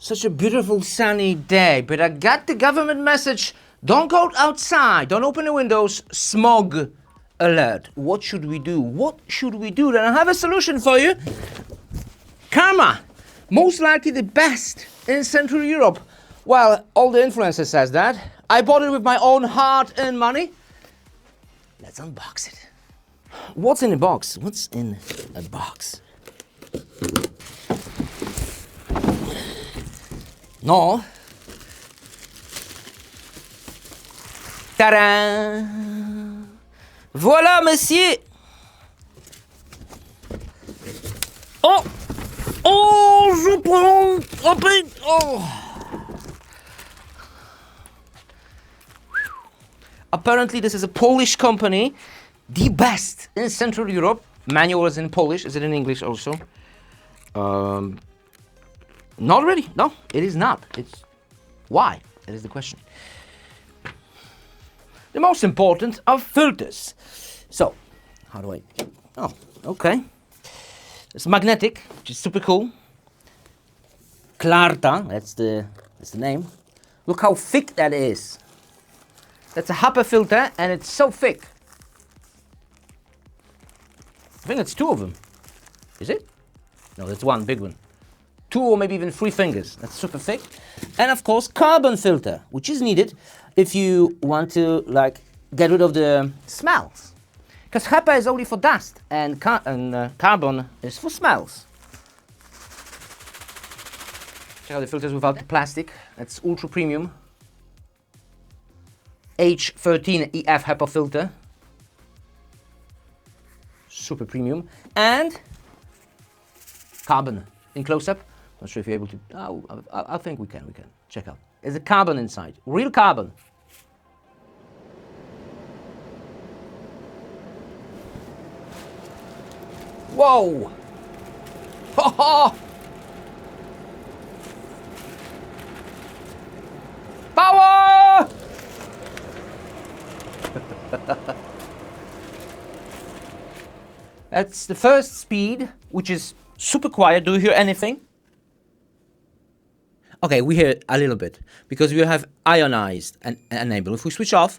Such a beautiful sunny day, but I got the government message. Don't go outside. Don't open the windows. Smog alert. What should we do? What should we do? Then I have a solution for you. Karma. Most likely the best in Central Europe. Well, all the influencers says that. I bought it with my own hard-earned money. Let's unbox it. What's in the box? What's in a box? No. Ta-da! Voilà, monsieur! Oh! Oh, je prends! Open! Oh! Apparently, this is a Polish company, the best in Central Europe. Manual is in Polish. Is it in English also? Not really. No, it is not. It's why? That is the question. The most important are filters. So, how do I? Oh, okay. It's magnetic, which is super cool. Klarta, that's the name. Look how thick that is. That's a HEPA filter, and it's so thick. I think it's two of them. Is it? No, that's one big one. Two or maybe even three fingers. That's super thick. And of course, carbon filter, which is needed if you want to get rid of the smells. Because HEPA is only for dust, and carbon is for smells. Check out the filters without the plastic. That's ultra premium. H13EF HEPA filter. Super premium. And carbon in close-up. Not sure if you're able to. Oh, I think we can. Check out. There's a carbon inside. Real carbon. Whoa! Ha ha! Power! That's the first speed, which is super quiet. Do you hear anything? Okay, we hear a little bit because we have ionized and enable. If we switch off,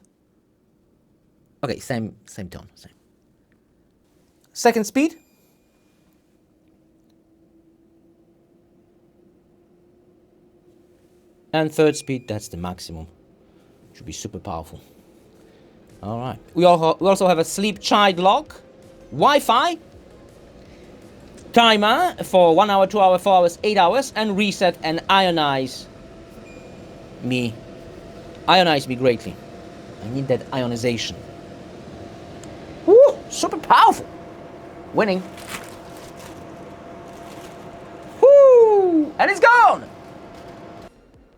okay, same tone, same. Second speed. And third speed, that's the maximum. Should be super powerful. All right. We also have a sleep child lock, Wi-Fi, timer for 1 hour, 2 hours, 4 hours, 8 hours, and reset and ionize me greatly. I need that ionization. Woo! Super powerful. Winning. Woo! And it's gone.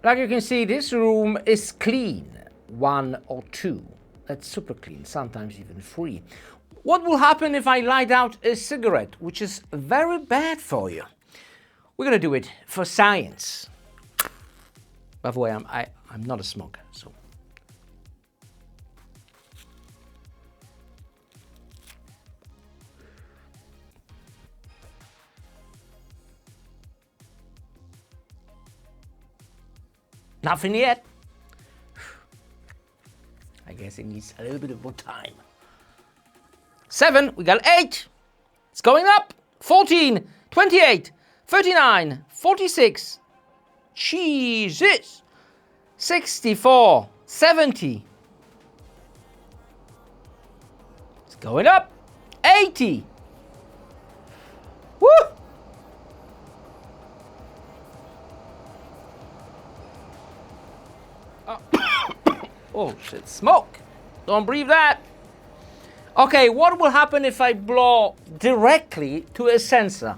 Like you can see, this room is clean. 1 or 2. That's super clean, sometimes even 3. What will happen if I light out a cigarette, which is very bad for you? We're gonna do it for science. By the way, I'm not a smoker, so. Nothing yet. I guess it needs a little bit of more time. 7, we got 8. It's going up. 14, 28, 39, 46. Jesus. 64, 70. It's going up. 80. Woo! Oh shit, smoke. Don't breathe that. Okay, what will happen if I blow directly to a sensor?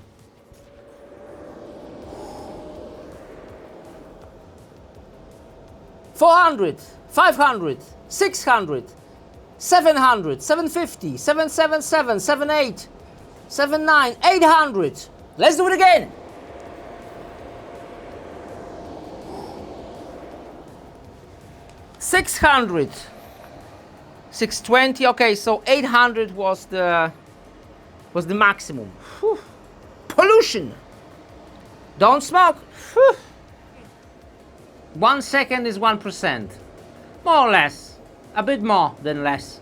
$400, $500, $600, $700, $750, $777, $78, $79, $800. Let's do it again. $600, $620. Okay, so 800 was the maximum. Whew. Pollution. Don't smoke. Whew. 1 second is 1%. More or less. A bit more than less.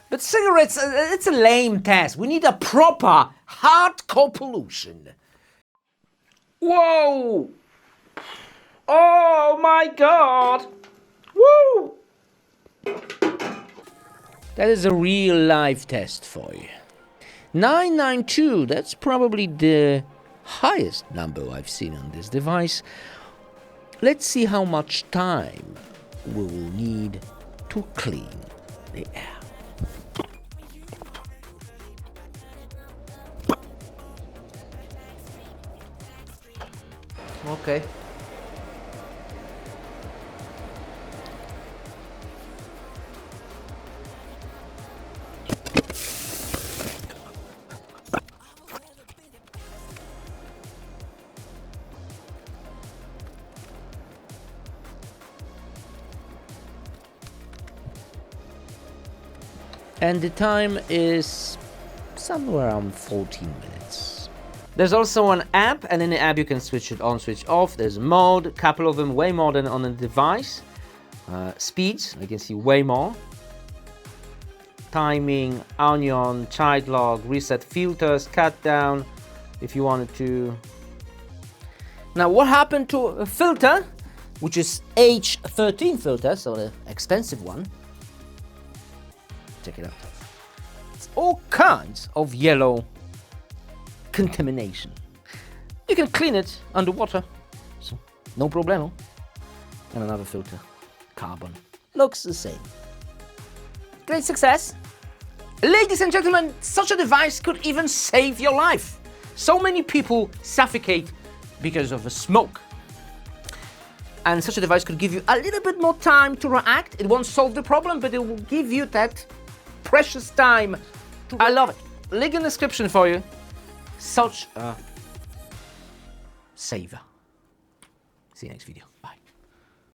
But cigarettes, it's a lame test. We need a proper, hardcore pollution. Whoa! Oh my god! Woo! That is a real life test for you. 992, that's probably the highest number I've seen on this device. Let's see how much time we will need to clean the air. Okay. And the time is somewhere around 14 minutes. There's also an app, and in the app you can switch it on, switch off. There's a mode, a couple of them, way more than on the device. Speeds, you can see way more. Timing, onion, child log, reset filters, cut down if you wanted to. Now what happened to a filter, which is H13 filter, so the expensive one. Check it out. It's all kinds of yellow contamination. You can clean it underwater, so no problemo. And another filter, carbon. Looks the same. Great success. Ladies and gentlemen, such a device could even save your life. So many people suffocate because of the smoke. And such a device could give you a little bit more time to react. It won't solve the problem, but it will give you that precious time. I love it. Link in the description for you. Such a saver. See you next video. Bye.